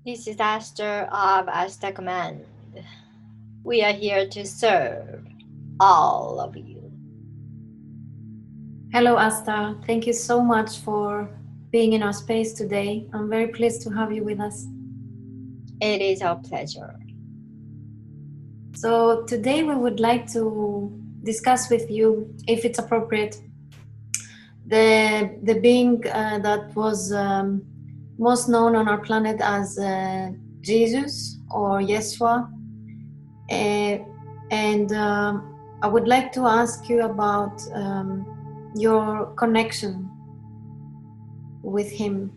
This is Ashtar of Ashtarcommand. We are here to serve all of you. Hello, Ashtar. Thank you so much for being in our space today. I'm very pleased to have you with us. It is our pleasure. So today we would like to discuss with you, if it's appropriate, the being that was most known on our planet as Jesus or Yeshua. And I would like to ask you about your connection with him.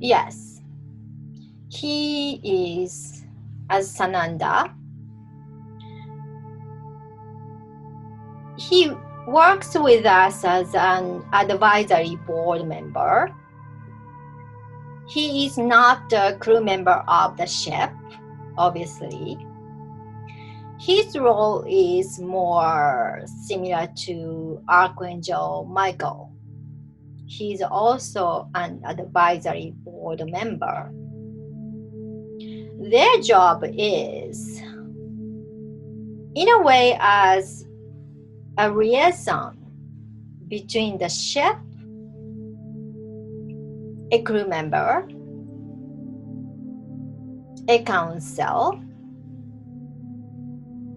Yes, he is as Sananda. He works with us as an advisory board member. He is not a crew member of the ship, obviously. His role is more similar to Archangel Michael. He's also an advisory board member. Their job is, in a way, as a liaison between the ship, a crew member, a council,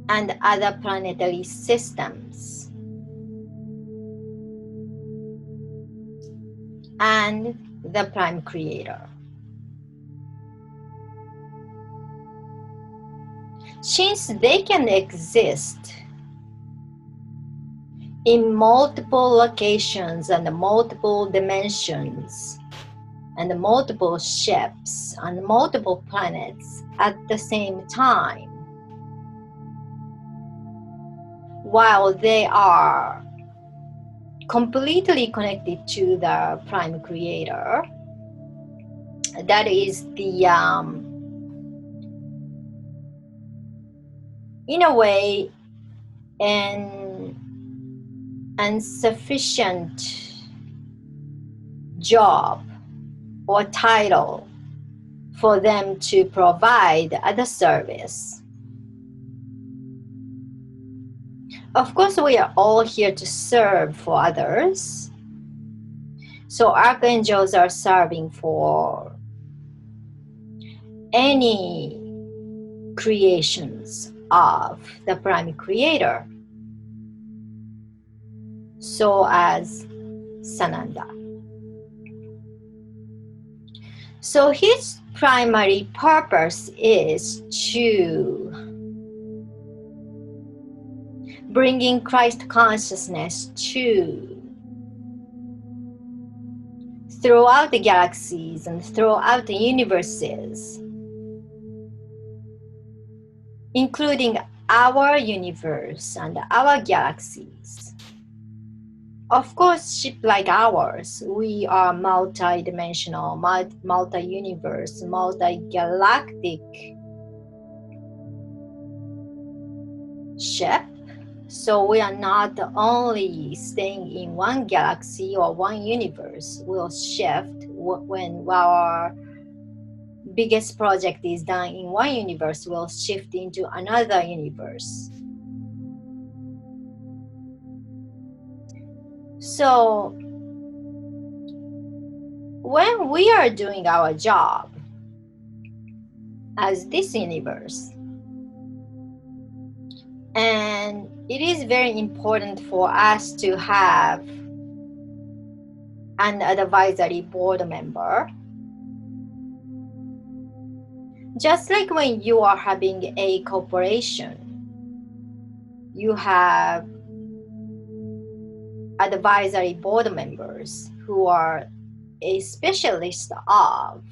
and other planetary systems, and the Prime Creator. Since they can exist in multiple locations and multiple dimensions and multiple ships and multiple planets at the same time, while they are completely connected to the Prime Creator, that is the in a way an insufficient job or title for them to provide the service. Of course, we are all here to serve for others. So archangels are serving for any creations of the Prime Creator, so as Sananda. So his primary purpose is to bringing Christ consciousness throughout the galaxies and throughout the universes, including our universe and our galaxies. Of course, ship like ours, we are multi-dimensional, multi-universe, multi-galactic ship. So we are not only staying in one galaxy or one universe. We'll shift when our biggest project is done in one universe, we'll shift into another universe. So when we are doing our job as this universe, and it is very important for us to have an advisory board member. Just like when you are having a corporation, you have advisory board members who are a specialist of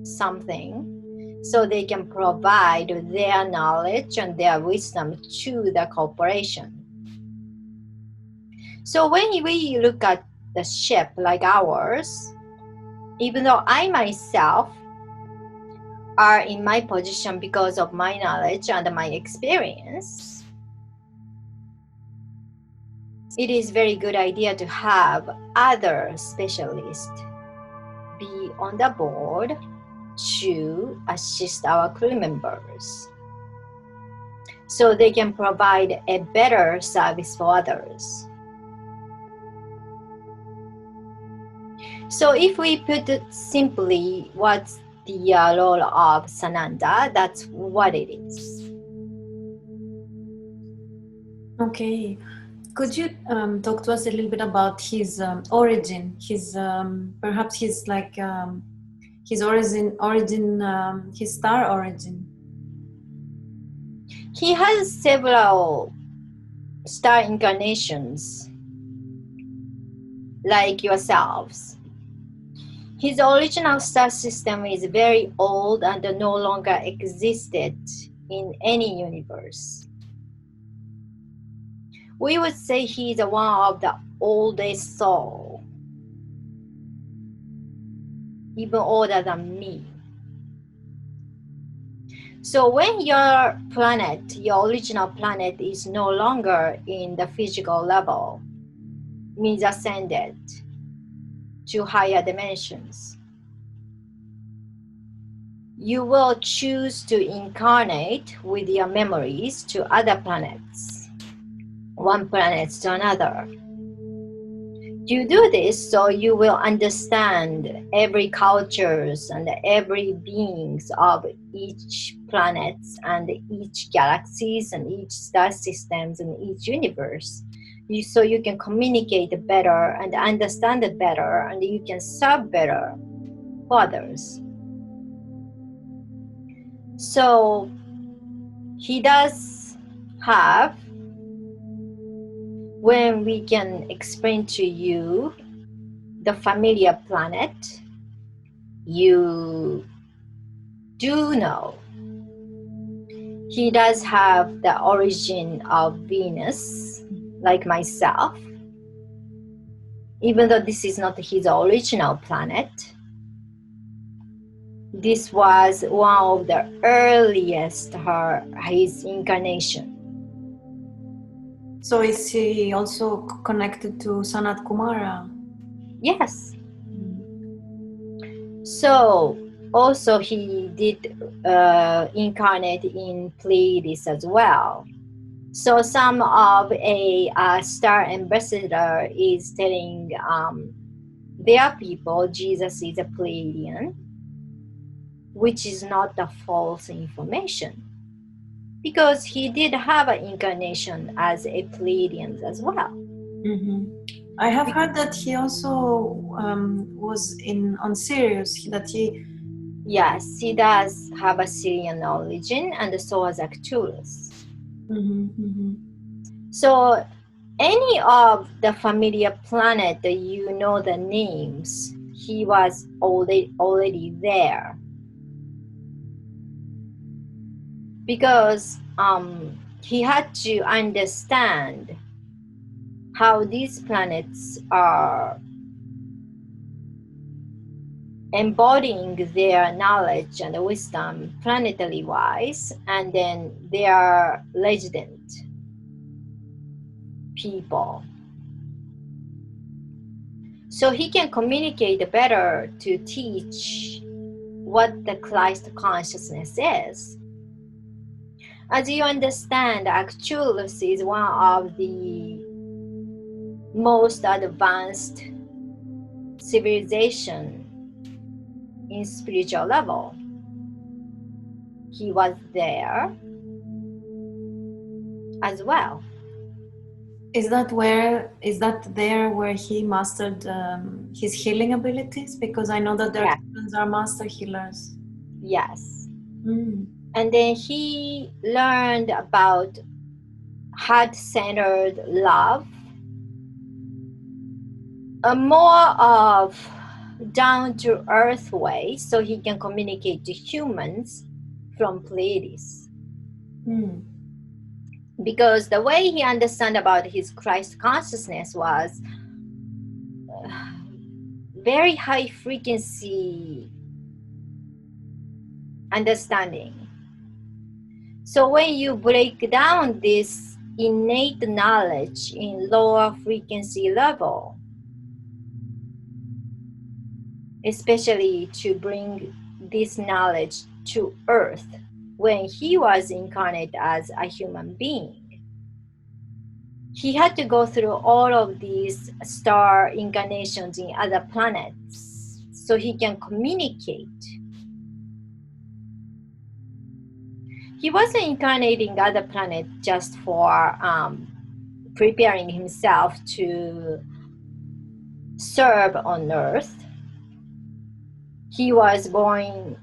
something, so they can provide their knowledge and their wisdom to the corporation. So when we look at the ship like ours, even though I myself are in my position because of my knowledge and my experience, it is very good idea to have other specialists be on the board to assist our crew members so they can provide a better service for others. So if we put it simply, what's the role of Sananda? That's what it is. Okay. Could you talk to us a little bit about his origin? His perhaps his like his his star origin. He has several star incarnations, like yourselves. His original star system is very old and no longer existed in any universe. We would say he is one of the oldest soul, even older than me. So when your planet, your original planet, is no longer in the physical level, means ascended to higher dimensions, you will choose to incarnate with your memories to other planets, one planet to another. You do this so you will understand every cultures and every beings of each planets and each galaxies and each star systems and each universe. So you can communicate better and understand it better, and you can serve better for others. So he does have, when we can explain to you the familiar planet, you do know he does have the origin of Venus, like myself, even though this is not his original planet. This was one of the earliest his incarnation. So is he also connected to Sanat Kumara? Yes. So also he did incarnate in Pleiades as well. So some of a star ambassador is telling their people Jesus is a Pleiadian, which is not the false information, because he did have an incarnation as a Pleiadian as well. Mm-hmm. I have heard that he also was on Sirius. Yes, he does have a Syrian origin, and so was Arcturus. Mm-hmm, mm-hmm. So any of the familiar planet that you know the names, he was already there. Because he had to understand how these planets are embodying their knowledge and wisdom planetary wise, and then they are resident people. So he can communicate better to teach what the Christ consciousness is. As you understand, Arcturus is one of the most advanced civilization in spiritual level. He was there as well. Is that there where he mastered his healing abilities? Because I know that the Arcturians are master healers. Yes. Mm. And then he learned about heart-centered love, a more of down-to-earth way, so he can communicate to humans from Pleiades. Mm. Because the way he understood about his Christ consciousness was very high frequency understanding. So when you break down this innate knowledge in lower frequency level, especially to bring this knowledge to Earth when he was incarnate as a human being. He had to go through all of these star incarnations in other planets so he can communicate. He wasn't incarnating other planets just for preparing himself to serve on Earth. He was going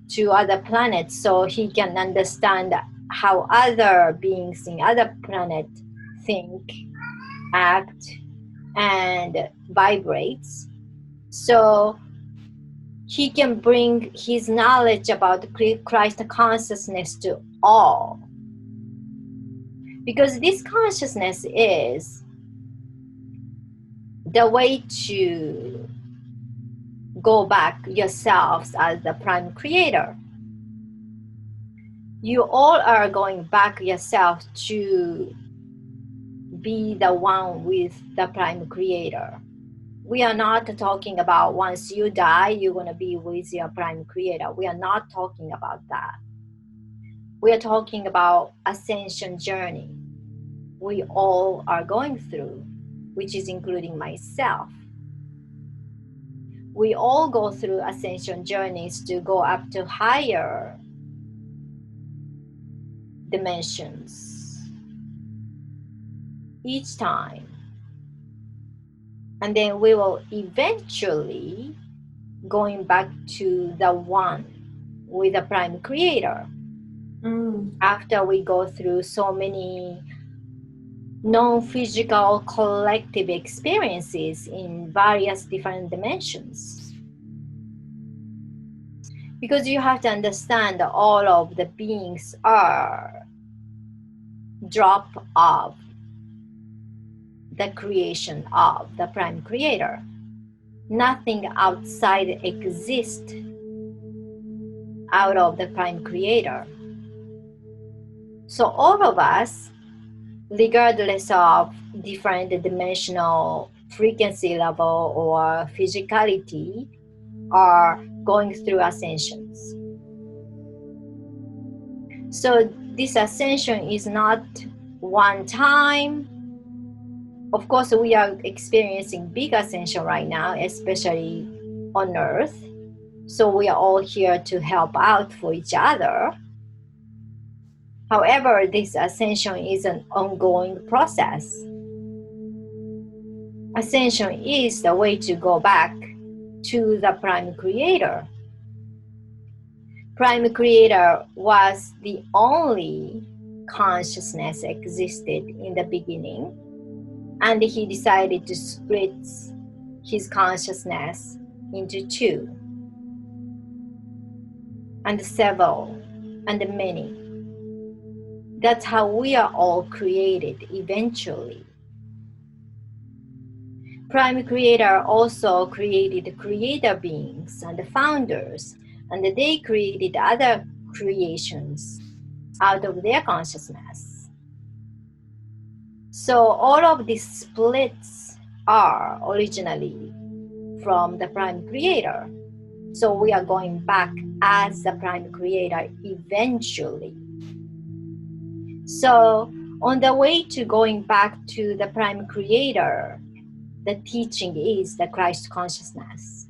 to other planets so he can understand how other beings in other planets think, act, and vibrates. So he can bring his knowledge about Christ consciousness to all. Because this consciousness is the way to go back yourselves as the prime creator. You all are going back yourself to be the one with the prime creator. We are not talking about once you die, you're going to be with your prime creator. We are not talking about that. We are talking about ascension journey we all are going through, which is including myself. We all go through ascension journeys to go up to higher dimensions each time. And then we will eventually going back to the one with the prime creator. After we go through so many non-physical collective experiences in various different dimensions. Because you have to understand that all of the beings are drop of the creation of the prime creator. Nothing outside exists out of the prime creator. So all of us, regardless of different dimensional frequency level or physicality, are going through ascensions. So this ascension is not one time. Of course, we are experiencing big ascension right now, especially on Earth. So we are all here to help out for each other. However, this ascension is an ongoing process. Ascension is the way to go back to the prime creator. Prime creator was the only consciousness existed in the beginning, and he decided to split his consciousness into two, and several, and many. That's how we are all created eventually. Prime creator also created creator beings and the founders, and they created other creations out of their consciousness. So all of these splits are originally from the prime creator. So we are going back as the prime creator eventually. So on the way to going back to the prime creator, the teaching is the Christ consciousness.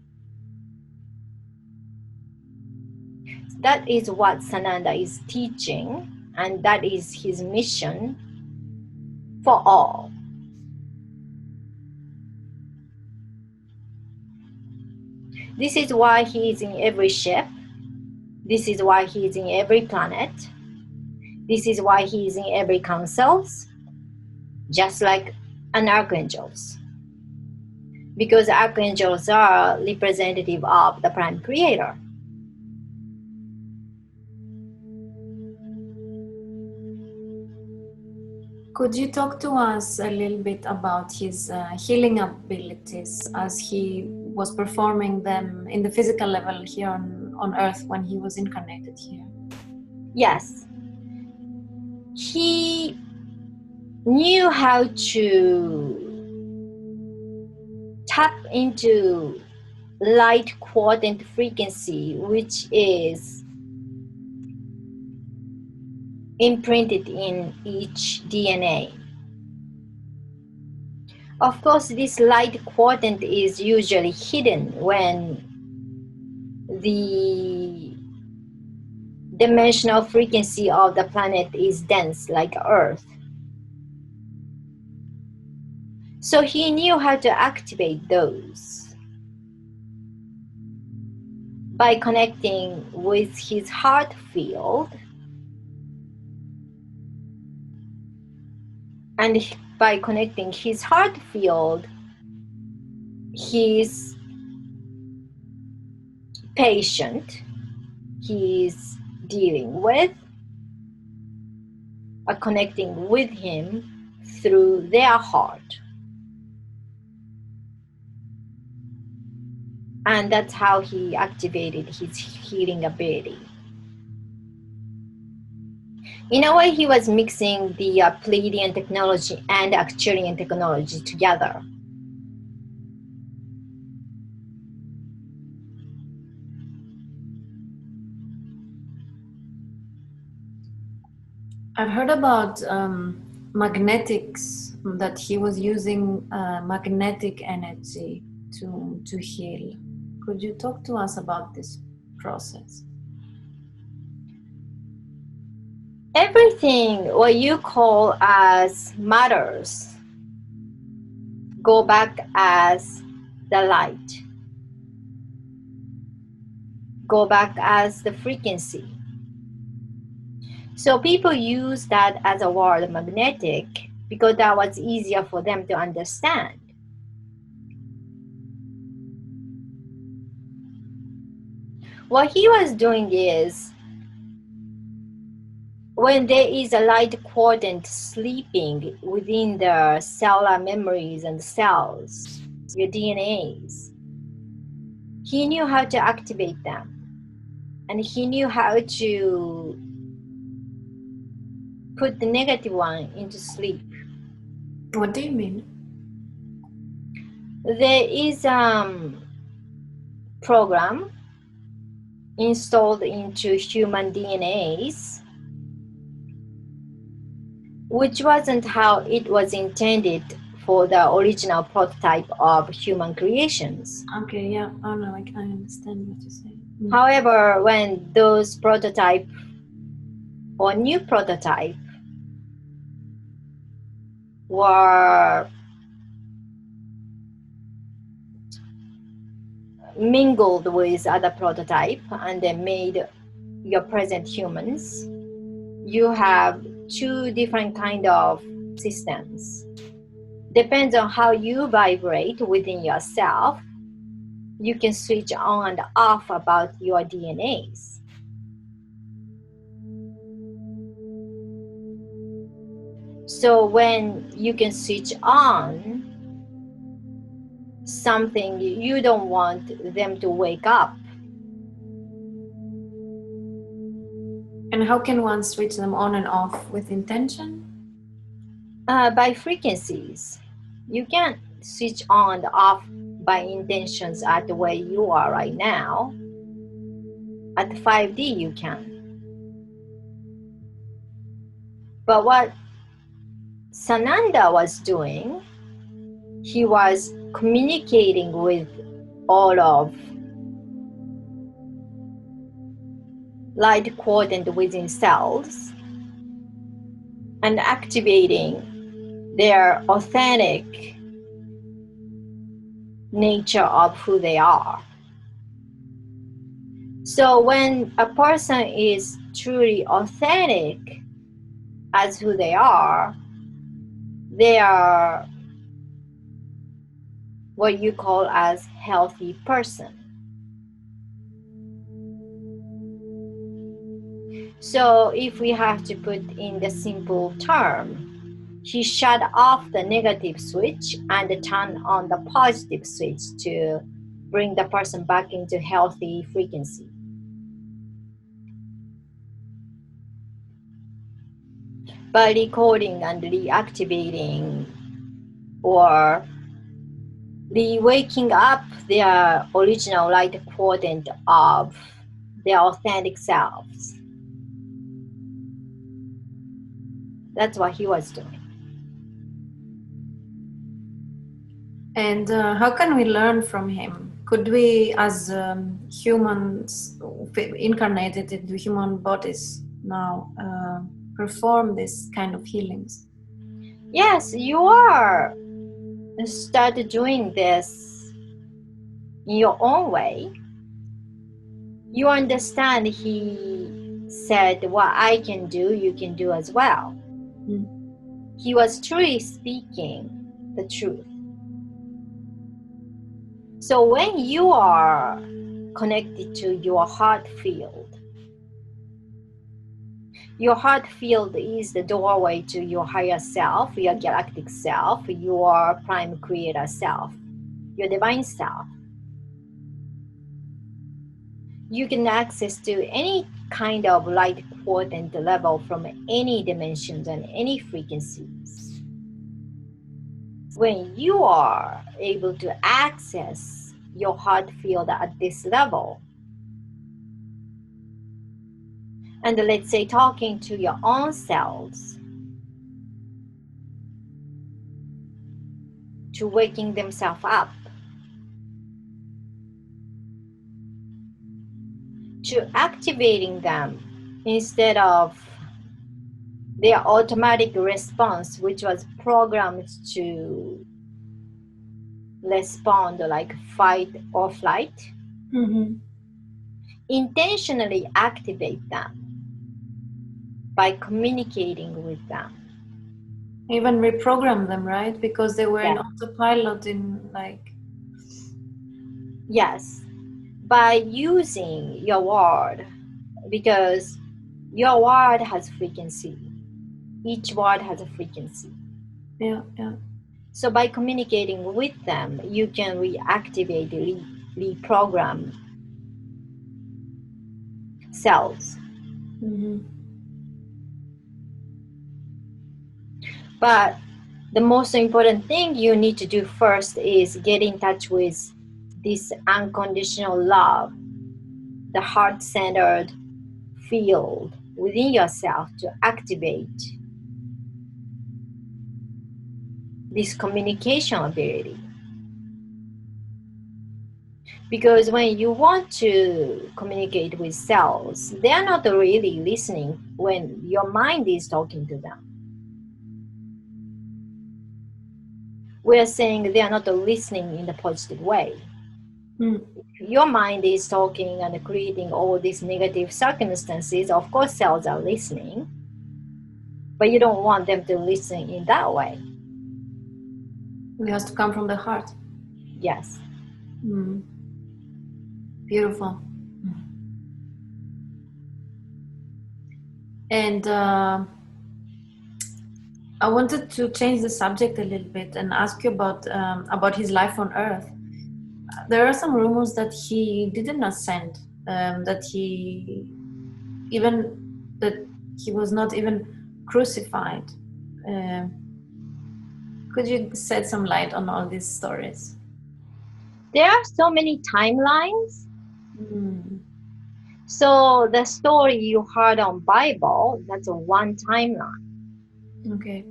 That is what Sananda is teaching, and that is his mission for all. This is why he is in every ship. This is why he is in every planet. This is why he is in every councils, just like an archangels. Because archangels are representative of the prime creator. Could you talk to us a little bit about his healing abilities as he was performing them in the physical level here on Earth when he was incarnated here? Yes. He knew how to tap into light quadrant frequency, which is imprinted in each DNA. Of course, this light quadrant is usually hidden when the dimensional frequency of the planet is dense, like Earth. So he knew how to activate those by connecting with his heart field, and by connecting his heart field, his patient he's dealing with are connecting with him through their heart. And that's how he activated his healing ability. In a way, he was mixing the Pleiadian technology and Arcturian technology together. I've heard about magnetics, that he was using magnetic energy to heal. Could you talk to us about this process? Everything what you call as matters go back as the light, go back as the frequency. So people use that as a word, magnetic, because that was easier for them to understand. What he was doing is, when there is a light quadrant sleeping within the cellular memories and cells, your DNAs, he knew how to activate them. And he knew how to put the negative one into sleep. What do you mean? There is a program installed into human DNAs, which wasn't how it was intended for the original prototype of human creations. Okay, yeah, oh no, I understand what you're saying. However, when those prototype or new prototype were mingled with other prototype and they made your present humans, you have two different kind of systems. Depends on how you vibrate within yourself, you can switch on and off about your DNAs. So when you can switch on something, you don't want them to wake up. And how can one switch them on and off with intention? By frequencies. You can't switch on and off by intentions at the way you are right now. At 5D you can. But what Sananda was doing, he was communicating with all of light quadrant within cells and activating their authentic nature of who they are. So when a person is truly authentic as who they are what you call as healthy person. So if we have to put in the simple term, he shut off the negative switch and turned on the positive switch to bring the person back into healthy frequency. By recording and reactivating or waking up their original light quadrant of their authentic selves. That's what he was doing. And how can we learn from him? Could we, as humans incarnated into human bodies now, perform this kind of healings? Yes, you are started doing this in your own way. You understand he said, what I can do, you can do as well. He was truly speaking the truth. So when you are connected to your heart field is the doorway to your higher self, your galactic self, your prime creator self, your divine self. You can access to any kind of light quadrant level from any dimensions and any frequencies. When you are able to access your heart field at this level, and let's say talking to your own selves, to waking themselves up, to activating them instead of their automatic response, which was programmed to respond like fight or flight. Intentionally activate them by communicating with them. Even reprogram them, right? Because they were in autopilot in like... Yes, by using your word, because your word has frequency. Each word has a frequency. Yeah. So by communicating with them, you can reactivate, reprogram cells. But the most important thing you need to do first is get in touch with this unconditional love, the heart-centered field within yourself to activate this communication ability. Because when you want to communicate with cells, they are not really listening when your mind is talking to them. We're saying they are not listening in the positive way. Your mind is talking and creating all these negative circumstances. Of course, cells are listening, but you don't want them to listen in that way. It has to come from the heart. Yes. Beautiful. And I wanted to change the subject a little bit and ask you about his life on Earth. There are some rumors that he didn't ascend, that he was not even crucified. Could you shed some light on all these stories? There are so many timelines. So the story you heard on Bible, that's a one timeline. Okay.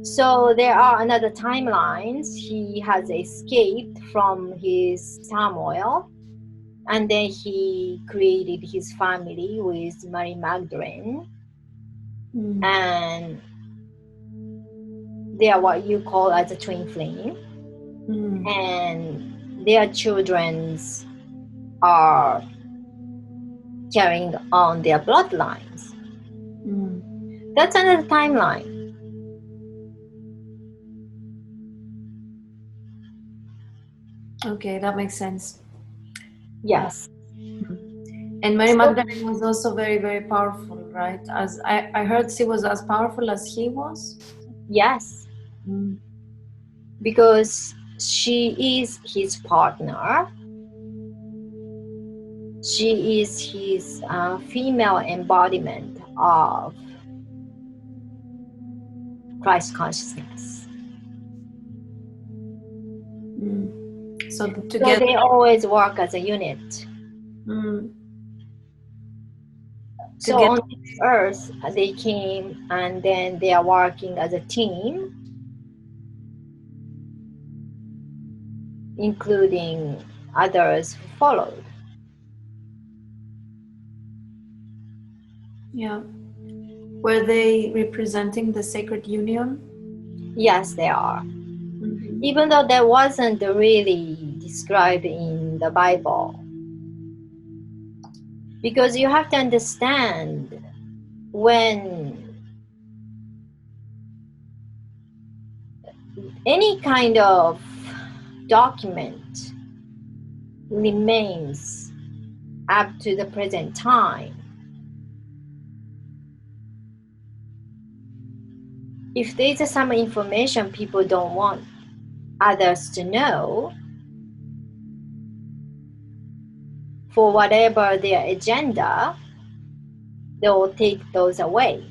So there are another timelines. He has escaped from his turmoil, and then he created his family with Mary Magdalene, and they are what you call as a twin flame, and their children are carrying on their bloodlines. That's another timeline. Okay, that makes sense. Yes. And Mary Magdalene was also very, very powerful, right? As I heard she was as powerful as he was. Yes. Because she is his partner. She is his female embodiment of Christ consciousness. So So together. they always work as a unit. So Together. on this earth, they came and then they are working as a team, including others who followed. Yeah. Were they representing the sacred union? Yes, they are. Even though that wasn't really described in the Bible. Because you have to understand, when any kind of document remains up to the present time, if there's some information people don't want others to know, for whatever their agenda, they will take those away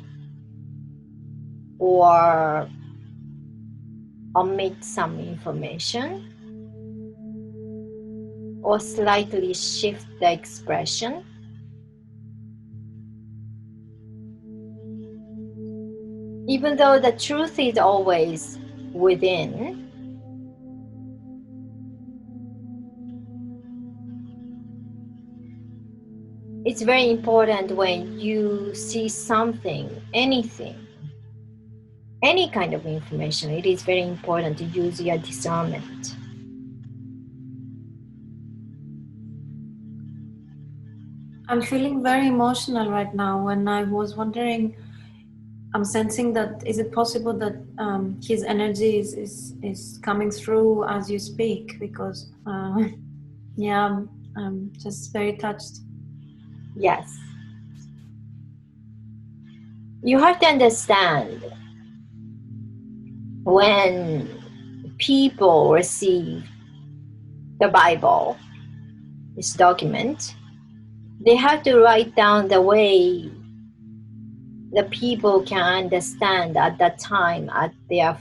or omit some information or slightly shift the expression. Even though the truth is always within, it's very important when you see something, anything, any kind of information, it is very important to use your discernment. I'm feeling very emotional right now, and I was wondering, I'm sensing that, is it possible that his energy is coming through as you speak? Because yeah, I'm just very touched. Yes. You have to understand, when people receive the Bible, this document, they have to write down the way the people can understand at that time at their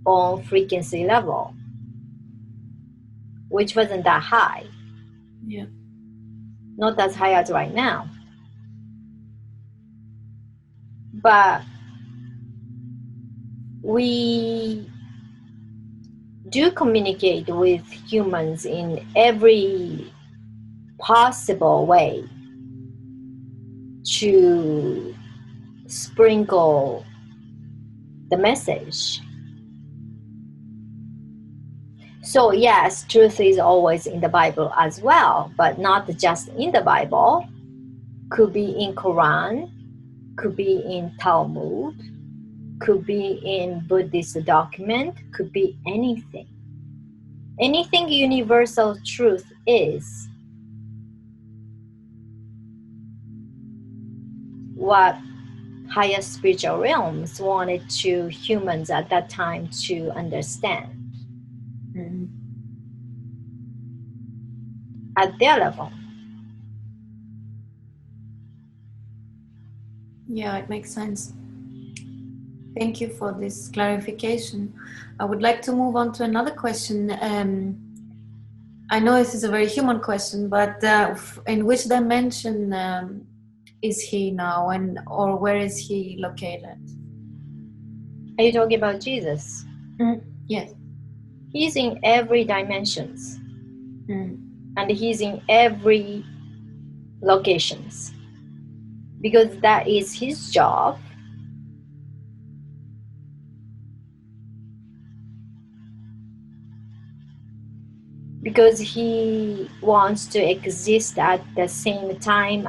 own frequency level, which wasn't that high. Yeah. Not as high as right now. But we do communicate with humans in every possible way to sprinkle the message. So yes, truth is always in the Bible as well, but not just in the Bible. Could be in Quran, could be in Talmud, could be in Buddhist document, could be anything. Anything universal truth is what higher spiritual realms wanted to humans at that time to understand at their level. Yeah, it makes sense. Thank you for this clarification. I would like to move on to another question. I know this is a very human question, but in which dimension is he now, or where is he located? Are you talking about Jesus? Yes. He's in every dimensions, and he's in every locations, because that is his job. Because he wants to exist at the same time,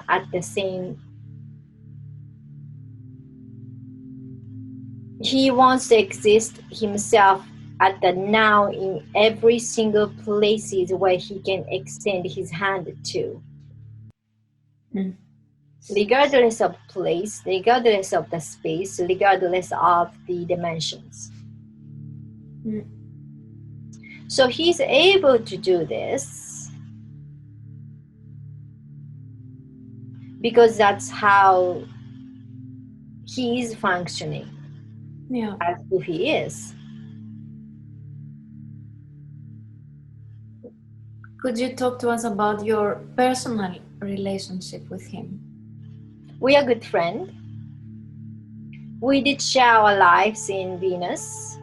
he wants to exist himself at the now in every single places where he can extend his hand to. Regardless of place, regardless of the space, regardless of the dimensions. So he's able to do this because that's how he is functioning, as who he is. Could you talk to us about your personal relationship with him? We are good friends. We did share our lives in Venus.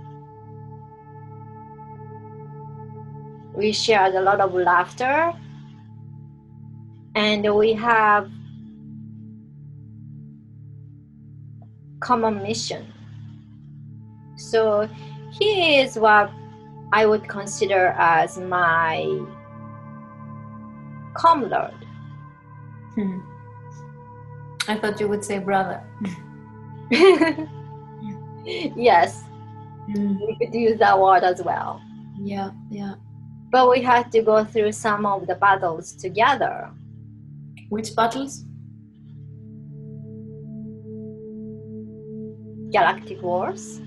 We shared a lot of laughter, and we have common mission. So he is what I would consider as my comrade. I thought you would say brother. Yes, we could use that word as well. Yeah. But we had to go through some of the battles together. Which battles? Galactic wars.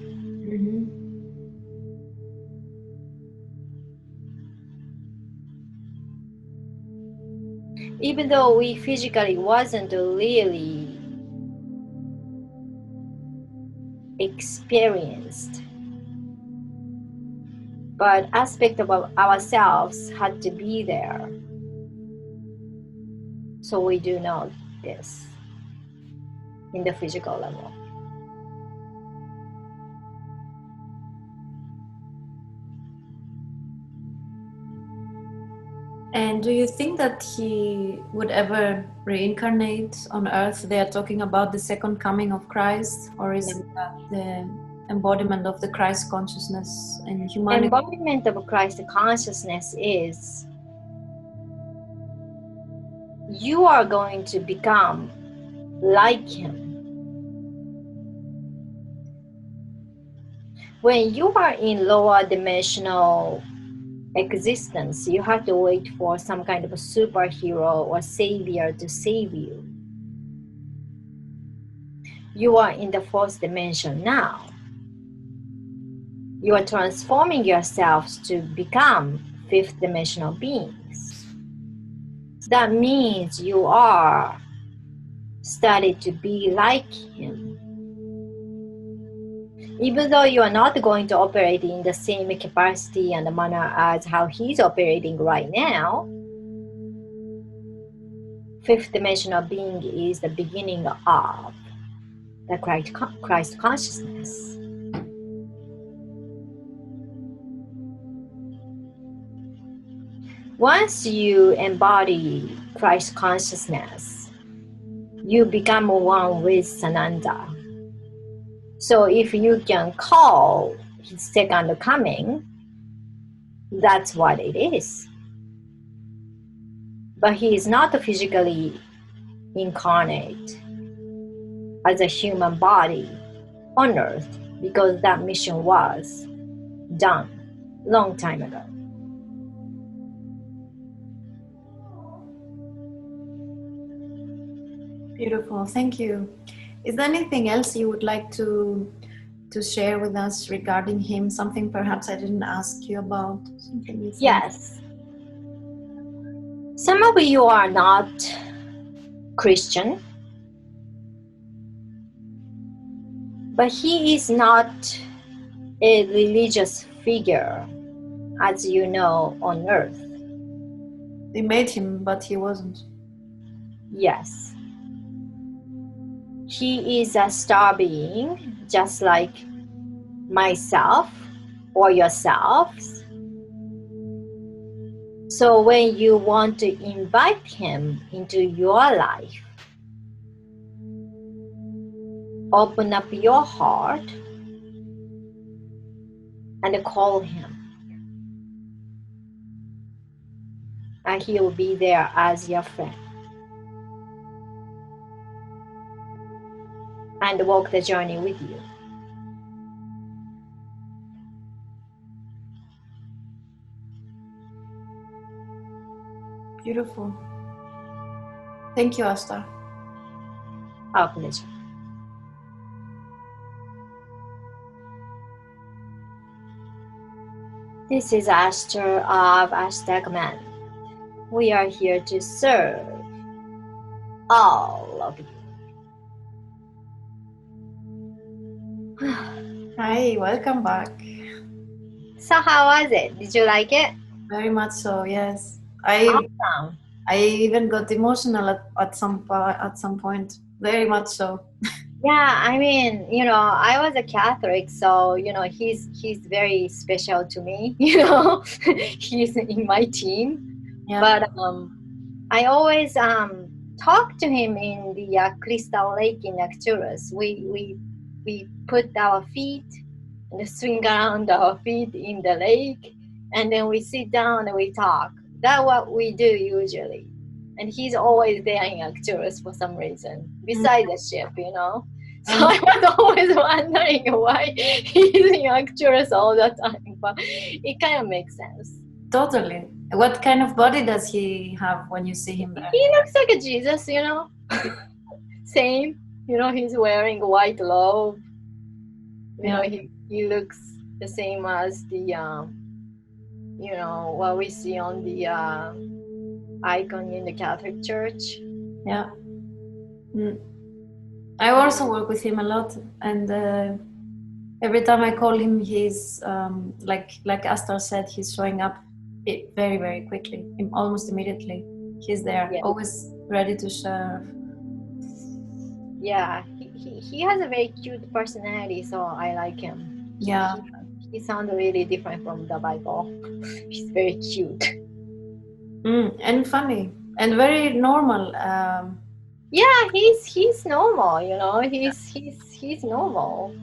Even though we physically wasn't really experienced, but aspect of ourselves had to be there. So we do know this in the physical level. And do you think that he would ever reincarnate on Earth? They are talking about the second coming of Christ, or is that the embodiment of the Christ consciousness in humanity? Embodiment of Christ consciousness is you are going to become like him. When you are in lower dimensional existence, you have to wait for some kind of a superhero or savior to save you. You are in the fourth dimension now. You are transforming yourselves to become fifth dimensional beings. That means you are started to be like him. Even though you are not going to operate in the same capacity and manner as how he's operating right now, fifth dimensional being is the beginning of the Christ consciousness. Once you embody Christ consciousness, you become one with Sananda. So if you can call his second coming, that's what it is. But he is not physically incarnate as a human body on Earth because that mission was done long time ago. Beautiful, thank you. Is there anything else you would like to share with us regarding him? Something perhaps I didn't ask you about? Something you think? Yes. Some of you are not Christian, but he is not a religious figure, as you know, on Earth. They made him, but he wasn't. Yes. He is a star being, just like myself or yourselves. So when you want to invite him into your life, open up your heart and call him. And he will be there as your friend. And walk the journey with you. Beautiful. Thank you, Ashtar. Our pleasure. This is Ashtar of Ashtarcommand. We are here to serve all of you. Hi, welcome back. So how was it? Did you like it? Very much so, yes. Awesome. I even got emotional at some point, very much so. Yeah, I mean, I was a Catholic, so he's very special to me. He's in my team, Yeah. but I always talk to him in the Crystal Lake in Arcturus. We put our feet and swing around our feet in the lake, and then we sit down and we talk. That's what we do usually. And he's always there in Arcturus for some reason, beside the ship. So And I was always wondering why he's in Arcturus all the time, but it kind of makes sense. totally. What kind of body does he have when you see him there? He looks like a Jesus. Same. He's wearing a white robe. Yeah. He looks the same as the what we see on the icon in the Catholic Church. Yeah. I also work with him a lot, and every time I call him, he's like Ashtar said, he's showing up very, very quickly, almost immediately. He's there, Yeah. always ready to serve. Yeah, he has a very cute personality, so I like him. Yeah. He sounds really different from the Bible. He's very cute. And funny and very normal. Yeah, he's normal. He's normal.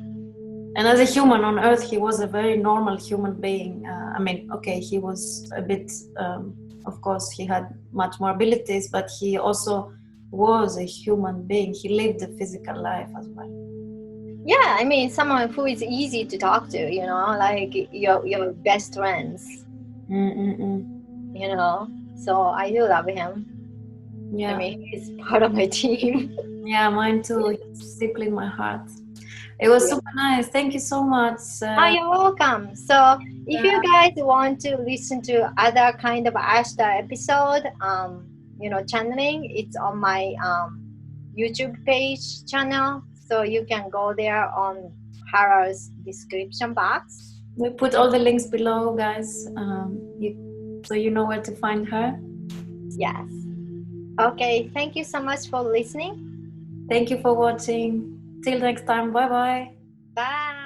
And as a human on Earth, he was a very normal human being. I mean, okay, he was a bit, of course, he had much more abilities, but he also was a human being. He lived a physical life as well. Yeah, I mean, someone who is easy to talk to, like your best friends. So I do love him. Yeah. I mean, he's part of my team. Yeah, mine too. It's deep in my heart. It was super nice. Thank you so much. You're welcome. So if you guys want to listen to other kind of Ashtar episode, channeling, it's on my YouTube page channel. So you can go there on Hara's description box. We put all the links below, guys, so you know where to find her. Yes. Okay. Thank you so much for listening. Thank you for watching. Till next time. Bye-bye. Bye.